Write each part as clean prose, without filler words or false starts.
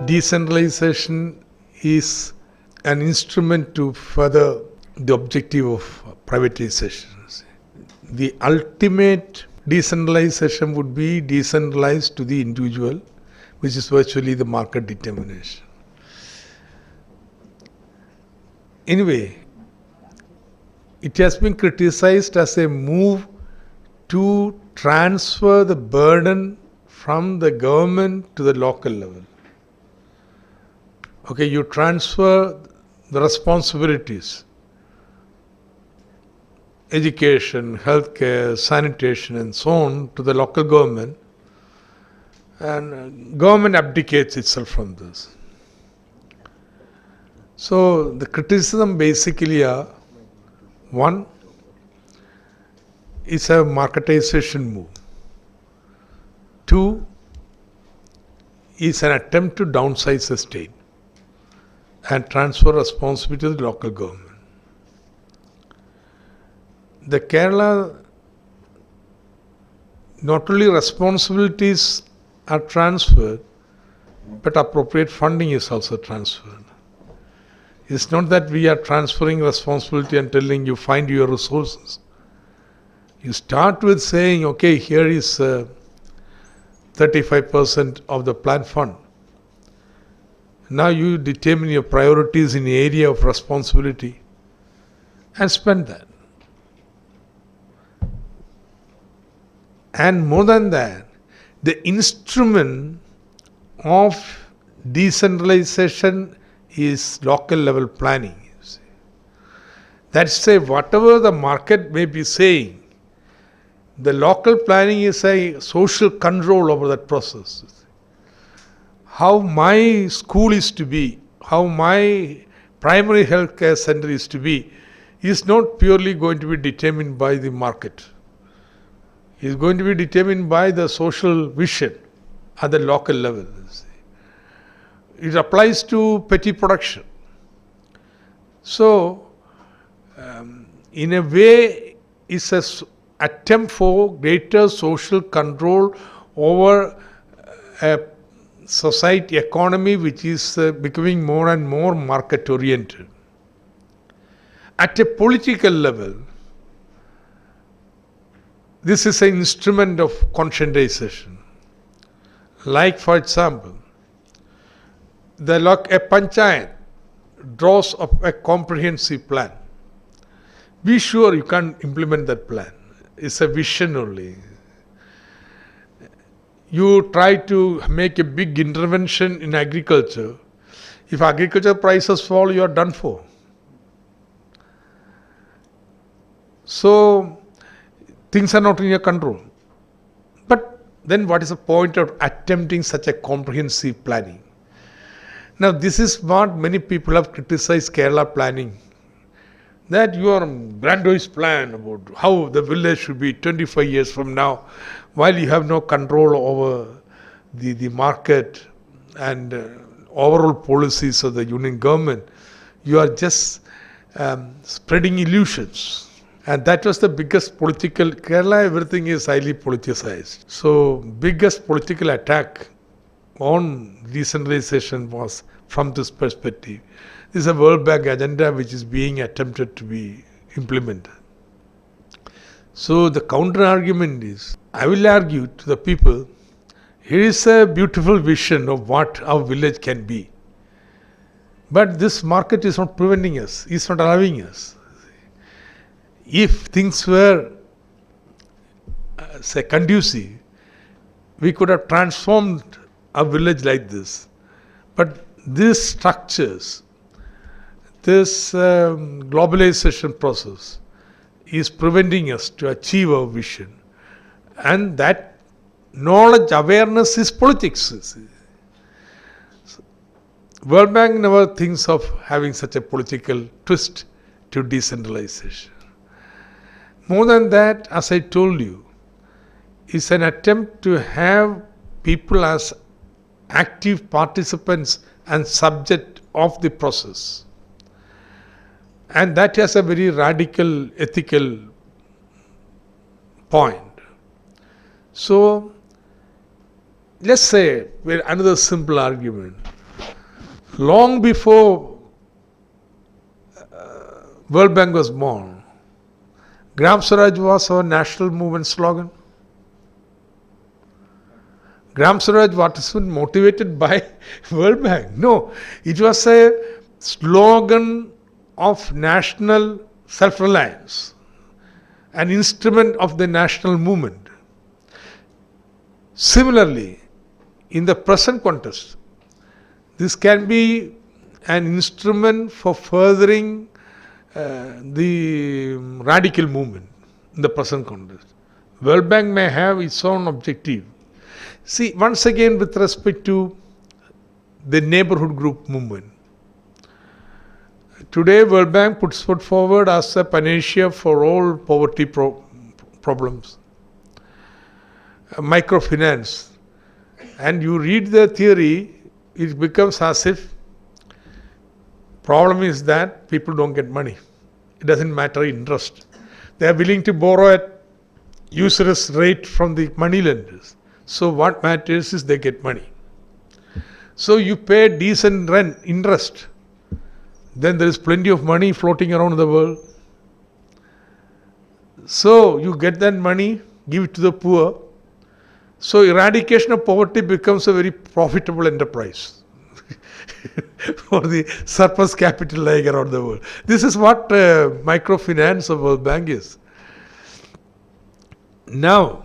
decentralization is an instrument to further the objective of privatization. The ultimate decentralization would be decentralized to the individual, which is virtually the market determination. Anyway, it has been criticized as a move to transfer the burden from the government to the local level. Okay, you transfer the responsibilities, education, healthcare, sanitation and so on to the local government, and government abdicates itself from this. So the criticism basically are, one, is a marketization move. Two, is an attempt to downsize the state and transfer responsibility to the local government. The Kerala, not only responsibilities are transferred, but appropriate funding is also transferred. It's not that we are transferring responsibility and telling you find your resources. You start with saying, okay, here is 35% of the plan fund. Now you determine your priorities in the area of responsibility and spend that. And more than that, the instrument of decentralization is local level planning. That's say whatever the market may be saying, the local planning is a social control over that process. How my school is to be, how my primary health care center is to be, is not purely going to be determined by the market. It is going to be determined by the social vision at the local level. It applies to petty production. So, in a way, it's an attempt for greater social control over a society economy which is becoming more and more market oriented. At a political level, this is an instrument of conscientization. Like, for example, a panchayat draws up a comprehensive plan. Be sure you can't implement that plan. It's a vision only. You try to make a big intervention in agriculture. If agriculture prices fall, you are done for. So, things are not in your control. But then what is the point of attempting such a comprehensive planning? Now, this is what many people have criticized Kerala planning. That your grandiose plan about how the village should be 25 years from now, while you have no control over the market and overall policies of the union government, you are just spreading illusions. And that was the biggest political, Kerala, everything is highly politicized. So, biggest political attack on decentralization was from this perspective. This is a World Bank agenda which is being attempted to be implemented. So the counter argument is, I will argue to the people, here is a beautiful vision of what our village can be. But this market is not preventing us, it's not allowing us. If things were, say, conducive, we could have transformed a village like this. But these structures, this globalization process is preventing us to achieve our vision. And that knowledge, awareness is politics. World Bank never thinks of having such a political twist to decentralization. More than that, as I told you, is an attempt to have people as active participants and subject of the process. And that has a very radical ethical point. So, let's say, another simple argument. Long before World Bank was born, Gram Swaraj was our national movement slogan. Gram Swaraj was motivated by World Bank. No, it was a slogan of national self-reliance, an instrument of the national movement. Similarly, in the present context, this can be an instrument for furthering the radical movement in the present context. World Bank may have its own objective. See, once again, with respect to the neighborhood group movement, today World Bank puts forward as a panacea for all poverty problems. Microfinance. And you read the theory, it becomes as if problem is that people don't get money. It doesn't matter interest. They are willing to borrow at usurious rate from the money lenders. So what matters is they get money. So you pay decent rent, interest. Then there is plenty of money floating around the world. So you get that money, give it to the poor. So eradication of poverty becomes a very profitable enterprise for the surplus capital lying around the world. This is what microfinance of World Bank is. Now,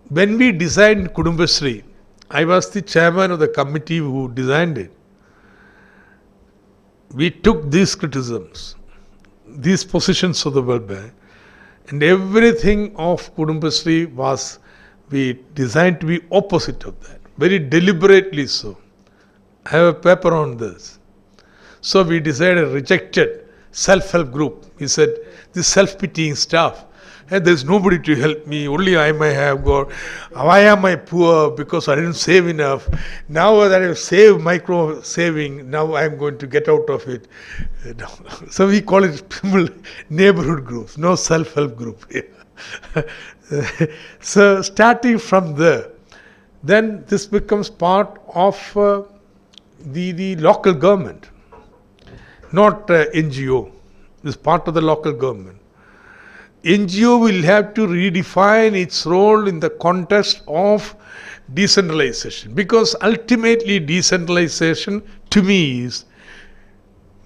when we designed Kudumbashree, I was the chairman of the committee who designed it. We took these criticisms, these positions of the World Bank, and everything of Kudumbashree was we designed to be opposite of that, very deliberately so. I have a paper on this. So we decided rejected self-help group. He said, this self-pitying stuff. And there's nobody to help me, only I may have got. Why am I poor? Because I didn't save enough. Now that I've saved micro saving, now I'm going to get out of it. So we call it neighborhood groups, no self-help group. So starting from there, then this becomes part of the local government, not NGO. It's part of the local government. NGO will have to redefine its role in the context of decentralization, because ultimately decentralization to me is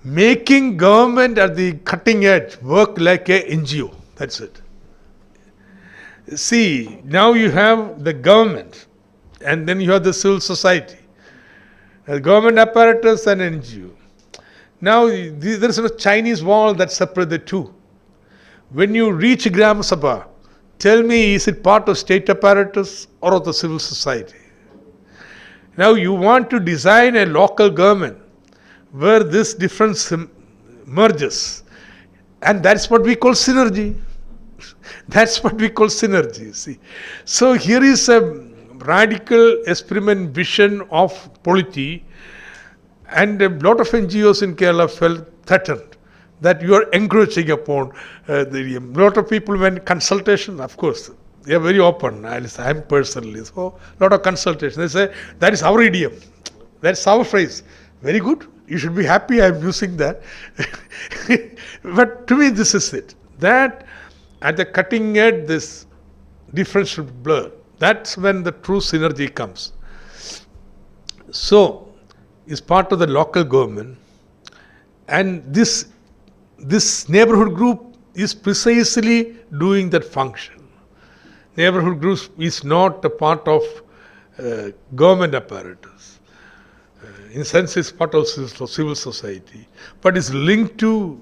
making government at the cutting edge work like a NGO. That's it. See, now you have the government and then you have the civil society, the government apparatus and NGO. Now there is a Chinese wall that separates the two. When you reach Gram Sabha, tell me, is it part of state apparatus or of the civil society? Now you want to design a local government where this difference merges, and that's what we call synergy. That's what we call synergy, see. So here is a radical experiment vision of polity, and a lot of NGOs in Kerala felt threatened that you are encroaching upon a lot of people went consultation, of course, they are very open. I'm personally, so a lot of consultation. They say, that is our idiom, that's our phrase. Very good, you should be happy I'm using that. But to me this is it, that at the cutting edge this difference should blur. That's when the true synergy comes. So, is part of the local government, and this neighborhood group is precisely doing that function. Neighborhood group is not a part of government apparatus. In a sense, it's part of civil society, but it's linked to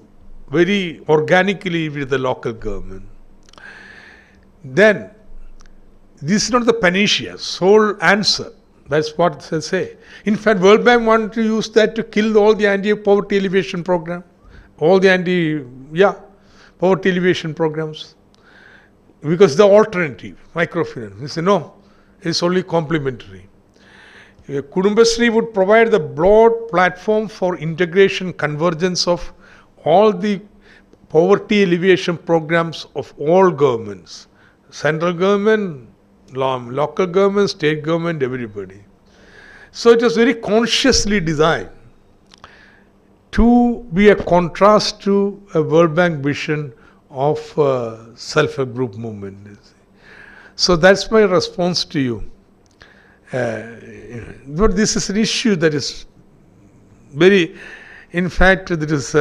very organically with the local government. Then, this is not the panacea, sole answer. That's what they say. In fact, World Bank wanted to use that to kill all the anti-poverty alleviation program, all the poverty alleviation programs, because the alternative, microfinance. They say no, it's only complementary. Kudumbashree would provide the broad platform for integration, convergence of all the poverty alleviation programs of all governments, central government, local government, state government, everybody. So it was very consciously designed to be a contrast to a World Bank vision of self-help group movement. So that's my response to you. But this is an issue that is very, in fact, there is,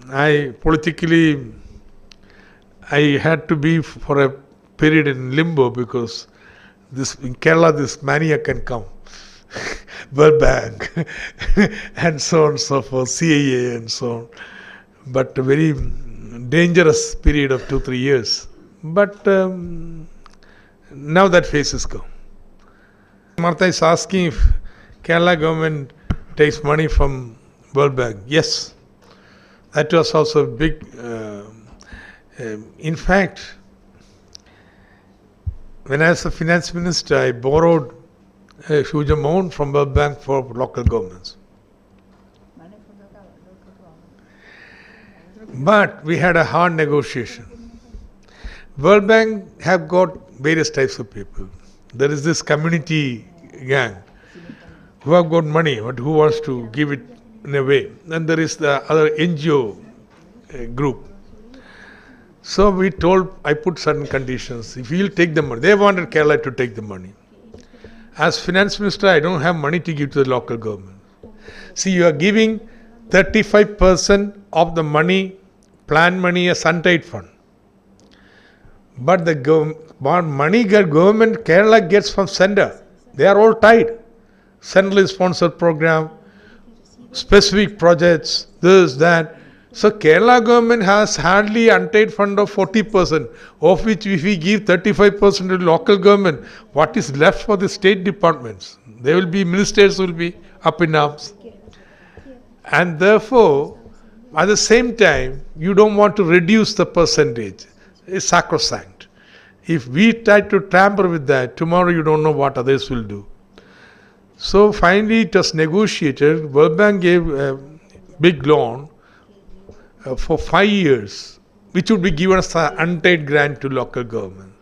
I had to be for a period in limbo because this in Kerala this mania can come. World Bank and so on and so forth, CAA and so on. But a very dangerous period of 2-3 years. But now that phase is gone. Martha is asking if Kerala government takes money from World Bank. Yes, that was also a big. In fact, when I was a finance minister, I borrowed a huge amount from World Bank for local governments. But we had a hard negotiation. World Bank have got various types of people. There is this community gang who have got money but who wants to give it in a way. And there is the other NGO group. So I put certain conditions. If you'll take the money, they wanted Kerala to take the money. As finance minister, I don't have money to give to the local government. See, you are giving 35% of the money, plan money as untied fund. But the money government Kerala gets from center, they are all tied. Centrally sponsored program, specific projects, this, that. So Kerala government has hardly untied fund of 40%, of which if we give 35% to local government, what is left for the state departments? Ministers will be up in arms. And therefore, at the same time, you don't want to reduce the percentage. It's sacrosanct. If we try to tamper with that, tomorrow you don't know what others will do. So finally it was negotiated. World Bank gave a big loan for 5 years, which would be given as an untied grant to local government.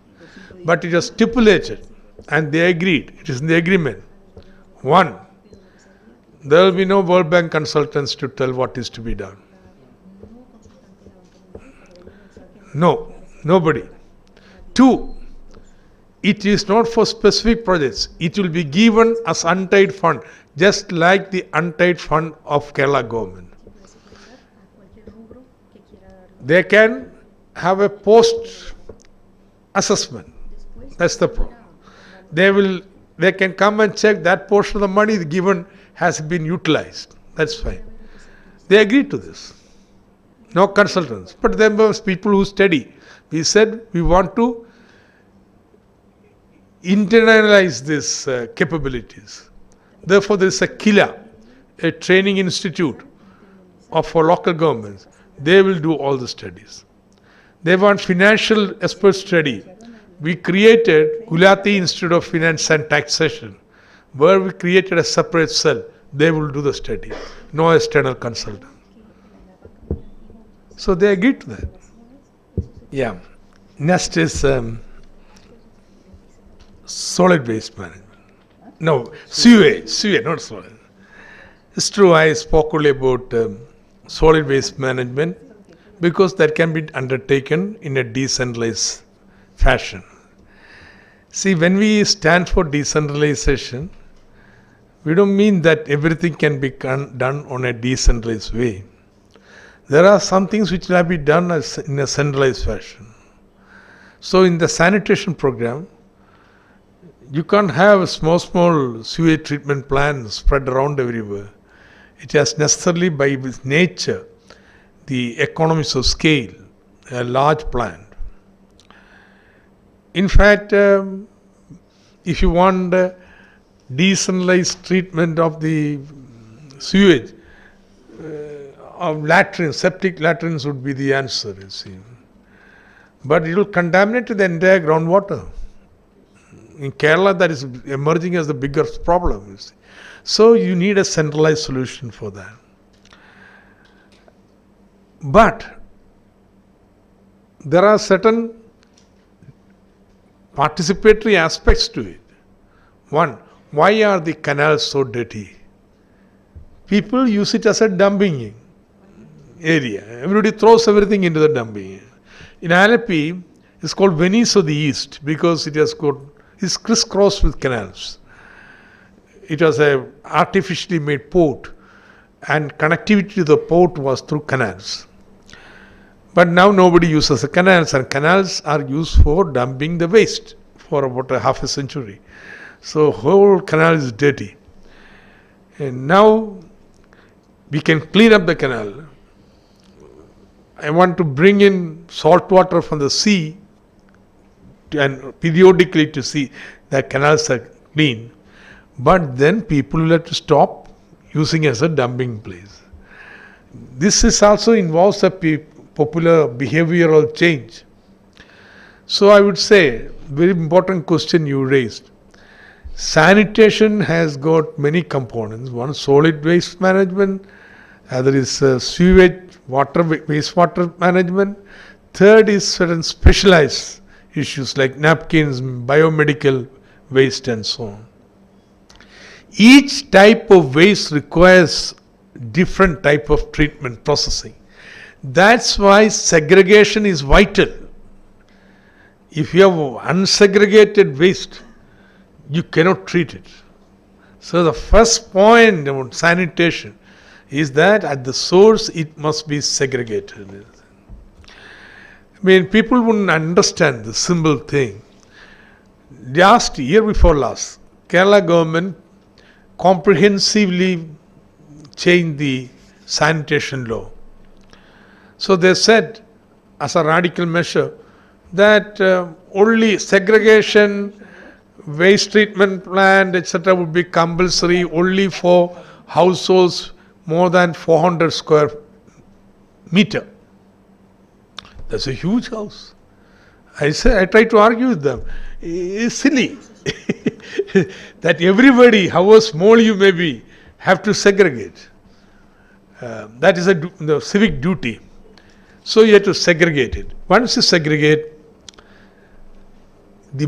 But it was stipulated, and they agreed. It is in the agreement. One, there will be no World Bank consultants to tell what is to be done. No, nobody. Two, it is not for specific projects. It will be given as untied fund, just like the untied fund of Kerala government. They can have a post assessment. That's the problem. They can come and check that portion of the money given has been utilized. That's fine. They agreed to this. No consultants. But there were people who study. We said we want to internalize these capabilities. Therefore, there is a KILA, a training institute for local governments. They will do all the studies. They want financial expert study. We created Gulati Institute of Finance and Taxation, where we created a separate cell. They will do the study. No external consultant. So they agreed to that. Yeah. Next is solid waste management. No, sewage, not solid. It's true, I spoke only about solid waste management because that can be undertaken in a decentralized fashion. See, when we stand for decentralization, we don't mean that everything can be done on a decentralized way. There are some things which will have to be done in a centralized fashion. So in the sanitation program, you can't have small sewage treatment plants spread around everywhere. It has necessarily, by its nature, the economies of scale, a large plant. In fact, if you want decentralized treatment of the sewage, of latrines, septic latrines would be the answer, you see. But it will contaminate the entire groundwater. In Kerala, that is emerging as the biggest problem, you see. So you need a centralized solution for that. But there are certain participatory aspects to it. One, Why are the canals so dirty? People use it as a dumping area. Everybody throws everything into the dumping. In Alleppey, it's called Venice of the East because it's crisscrossed with canals. It was a artificially made port, and connectivity to the port was through canals. But now nobody uses the canals, and canals are used for dumping the waste for about a half a century. So whole canal is dirty. And now we can clean up the canal. I want to bring in salt water from the sea and periodically to see that canals are clean. But then people will have to stop using it as a dumping place. This is also involves a popular behavioral change. So I would say, very important question you raised. Sanitation has got many components. One, solid waste management. Other is sewage, wastewater management. Third is certain specialized issues like napkins, biomedical waste and so on. Each type of waste requires different type of treatment processing. That's why segregation is vital. If you have unsegregated waste, you cannot treat it. So the first point about sanitation is that at the source it must be segregated. I mean, people wouldn't understand the simple thing. Year before last, Kerala government comprehensively changed the sanitation law. So they said, as a radical measure, that only segregation, waste treatment plant, etc. would be compulsory only for households more than 400 square meter. That's a huge house. I try to argue with them. It's silly that everybody, however small you may be, have to segregate. That is the civic duty. So you have to segregate it. Once you segregate, the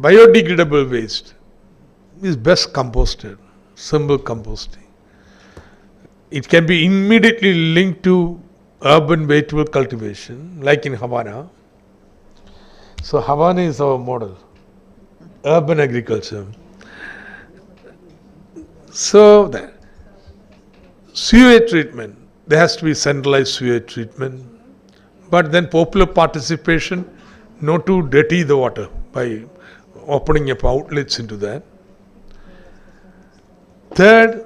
biodegradable waste is best composted, simple composting. It can be immediately linked to urban vegetable cultivation, like in Havana. So Havana is our model, urban agriculture. So the sewage treatment, there has to be centralized sewage treatment, but then popular participation, not to dirty the water by opening up outlets into that. Third,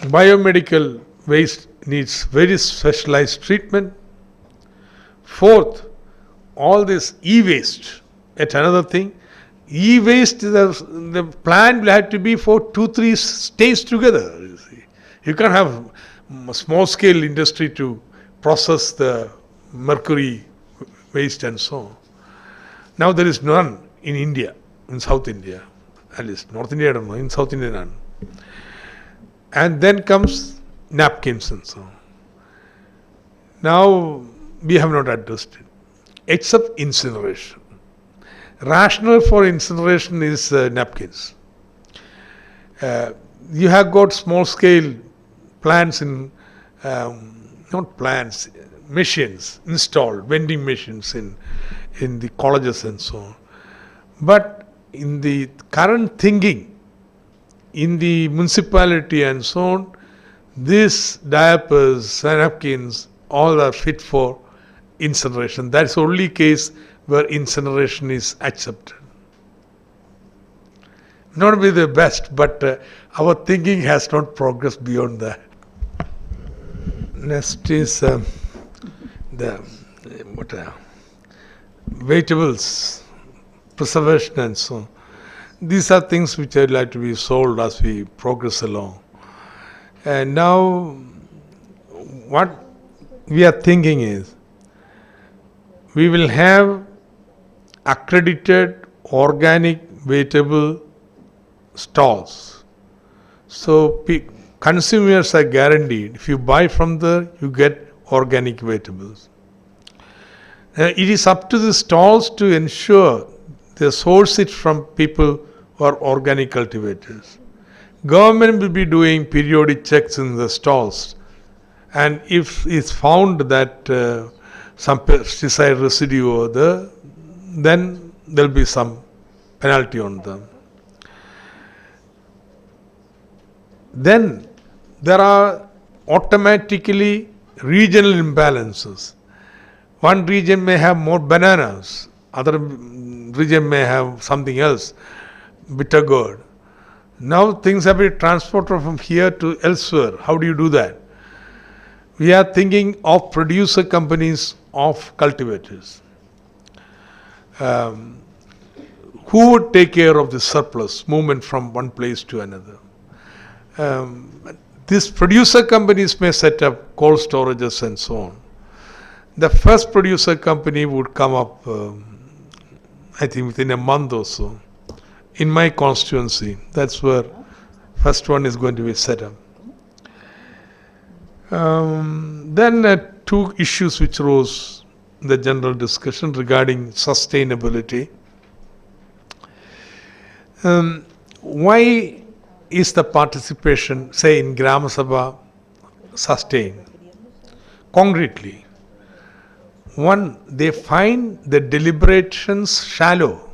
biomedical waste needs very specialized treatment. Fourth, all this e-waste, yet another thing, e-waste, the plant will have to be for 2-3 states together. You see, you can't have a small scale industry to process the mercury waste and so on. Now there is none in India, in South India, at least North India I don't know, in South India none. And then comes napkins and so on. Now we have not addressed it, except incineration. Rationale for incineration is napkins. You have got small scale plants not plants, machines installed, vending machines in the colleges and so on. But in the current thinking, in the municipality and so on, these diapers, napkins, all are fit for incineration. That's the only case where incineration is accepted. Not be the best, but our thinking has not progressed beyond that. Next is the vegetables, preservation and so on. These are things which I'd like to be solved as we progress along. And now what we are thinking is we will have accredited organic vegetable stalls. So consumers are guaranteed, if you buy from there, you get organic vegetables. It is up to the stalls to ensure they source it from people or organic cultivators. Government will be doing periodic checks in the stalls, and if it's found that some pesticide residue over there, then there will be some penalty on them. Then there are automatically regional imbalances. One region may have more bananas, other region may have something else, bitter gourd. Now things have been transported from here to elsewhere. How do you do that? We are thinking of producer companies of cultivators. Who would take care of the surplus movement from one place to another? These producer companies may set up cold storages and so on. The first producer company would come up, I think within a month or so. In my constituency, that's where first one is going to be set up. Then two issues which rose in the general discussion regarding sustainability. Why is the participation, say in Grama Sabha, sustained? Concretely, one, they find the deliberations shallow.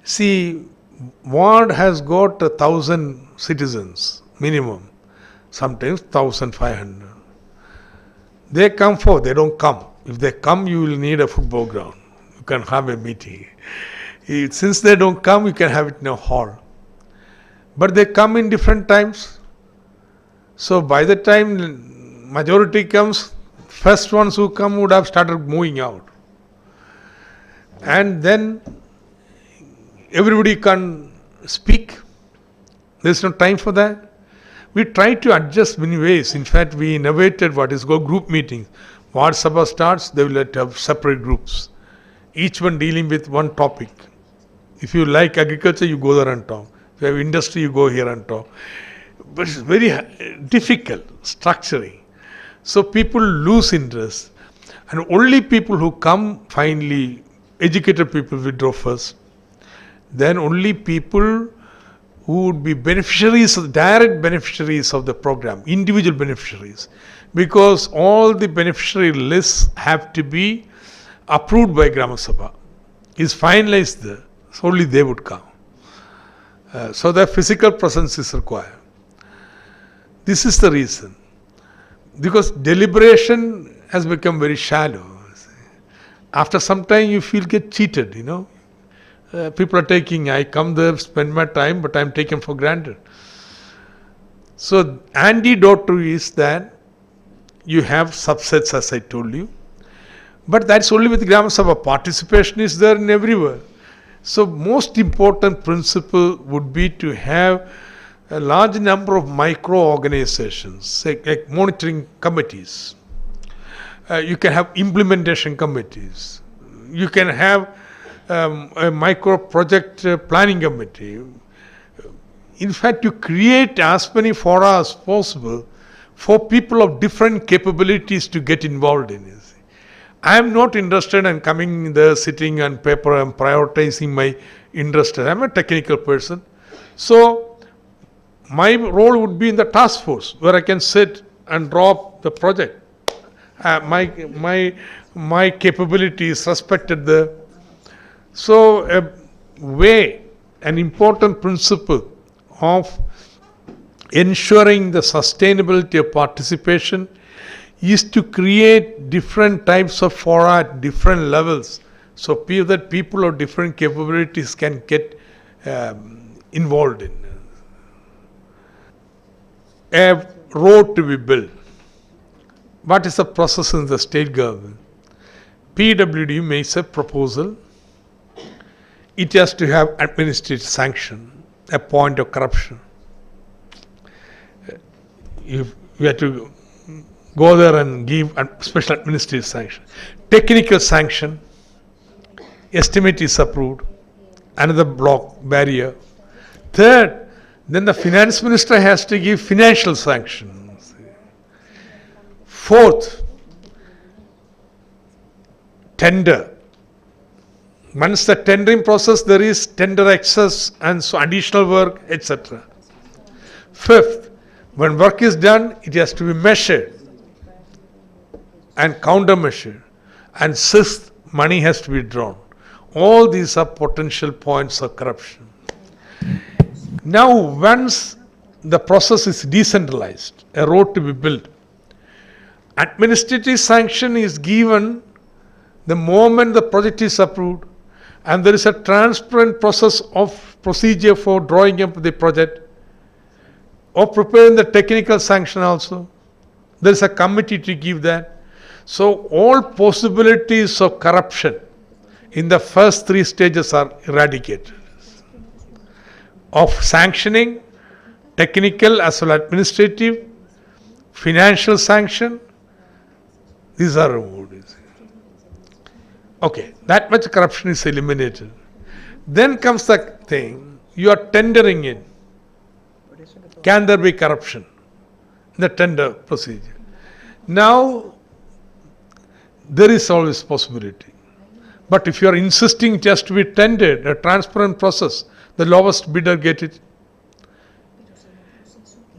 See, ward has got 1,000 citizens minimum, sometimes 1,500. They come for, they don't come. If they come, you will need a football ground. You can have a meeting. Since they don't come, you can have it in a hall. But they come in different times. So by the time majority comes, first ones who come would have started moving out. And then everybody can speak. There's no time for that. We try to adjust many ways. In fact, we innovated what is called group meetings. Ward Sabha starts, they will have separate groups, each one dealing with one topic. If you like agriculture, you go there and talk. If you have industry, you go here and talk. But it's very difficult structuring. So people lose interest. And only people who come finally, educated people withdraw first. Then only people who would be beneficiaries, direct beneficiaries of the program, individual beneficiaries. Because all the beneficiary lists have to be approved by Grama Sabha. Is finalized there. So only they would come. So the physical presence is required. This is the reason. Because deliberation has become very shallow. After some time you feel get cheated, people are taking, I come there, spend my time, but I'm taken for granted. So antidote to is that you have subsets, as I told you. But that's only with Grama Sabha. Participation is there in everywhere. So most important principle would be to have a large number of micro-organizations, like monitoring committees. You can have implementation committees. You can have a micro-project planning committee. In fact, you create as many fora as possible for people of different capabilities to get involved in it. I am not interested in coming there, sitting on paper and prioritizing my interest. I am a technical person. So my role would be in the task force where I can sit and draw up the project. My capability is respected there. So an important principle of ensuring the sustainability of participation is to create different types of fora at different levels, so that people of different capabilities can get involved in. A road to be built. What is the process in the state government? PWD makes a proposal. It has to have administrative sanction, a point of corruption. You have to go there and give a special administrative sanction. Technical sanction, estimate is approved, another block, barrier. Third, then the finance minister has to give financial sanction. Fourth, tender. Once the tendering process, there is tender excess and so additional work, etc. Fifth, when work is done, it has to be measured and countermeasured. And sixth, money has to be drawn. All these are potential points of corruption. Now, once the process is decentralized, a road to be built, administrative sanction is given the moment the project is approved, and there is a transparent procedure for drawing up the project or preparing the technical sanction also. There is a committee to give that. So all possibilities of corruption in the first three stages are eradicated. Of sanctioning, technical as well as administrative, financial sanction, these are removed. Okay, that much corruption is eliminated. Then comes the thing, you are tendering in. Can there be corruption in the tender procedure? Now, there is always possibility. But if you are insisting it has to be tendered, a transparent process, the lowest bidder get it.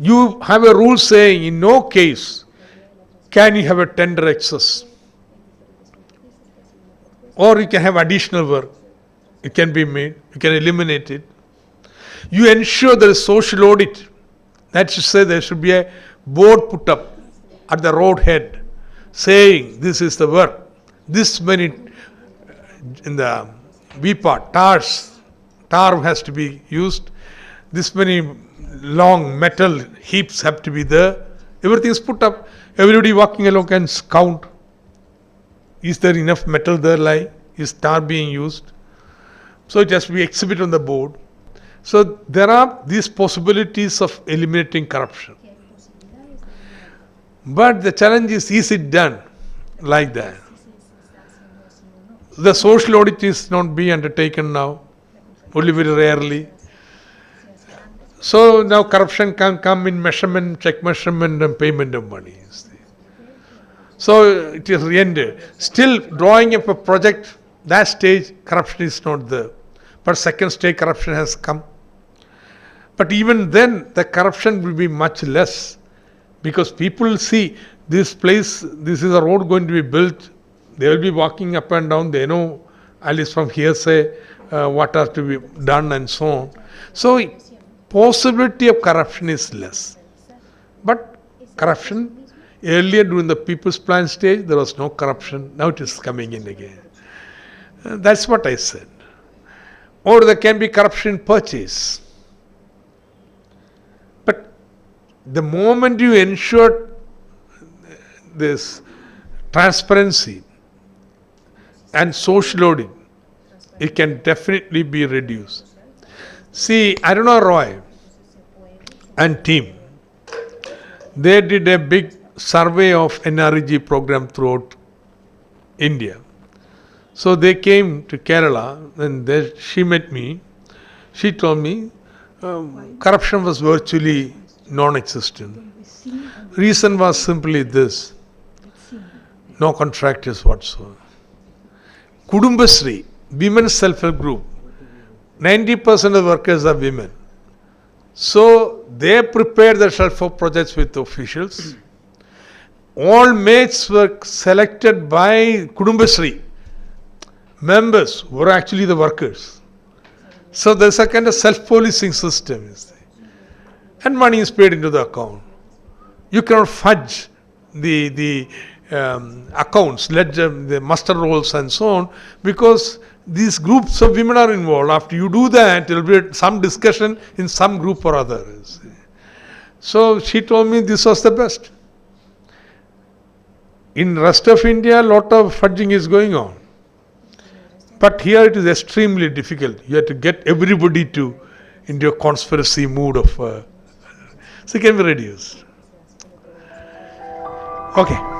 You have a rule saying in no case can you have a tender excess. Or you can have additional work. It can be made. You can eliminate it. You ensure there is social audit. That should say there should be a board put up at the road head saying this is the work. This many in the V part, tar has to be used. This many long metal heaps have to be there. Everything is put up. Everybody walking along can count. Is there enough metal there lying? Is tar being used? So it has to be exhibited on the board. So there are these possibilities of eliminating corruption. But the challenge is it done like that? The social audit is not being undertaken now, only very rarely. So now corruption can come in measurement, check measurement and payment of money. So it is ended. Still drawing up a project, that stage corruption is not there. But second stage corruption has come. But even then the corruption will be much less because people see this place, this is a road going to be built. They will be walking up and down. They know at least from hearsay what are to be done and so on. So possibility of corruption is less. But corruption, earlier during the People's Plan stage, there was no corruption. Now it is coming in again. That's what I said. Or there can be corruption in purchase. But the moment you ensure this transparency and social audit, it can definitely be reduced. See, Aruna Roy and team, they did a big survey of NREG program throughout India. So they came to Kerala and she met me. She told me corruption was virtually non-existent. Reason was simply this: no contractors whatsoever. Kudumbashree, women's self-help group, 90% of the workers are women. So they prepared themselves for projects with officials. All mates were selected by Kudumbashree. Members were actually the workers. So there's a kind of self-policing system, you see. And money is paid into the account. You cannot fudge the accounts, ledger, the muster rolls and so on, because these groups of women are involved. After you do that, there will be some discussion in some group or other. You see. So she told me this was the best. In rest of India, a lot of fudging is going on. But here it is extremely difficult. You have to get everybody into a conspiracy mood of, so it can be reduced. Okay.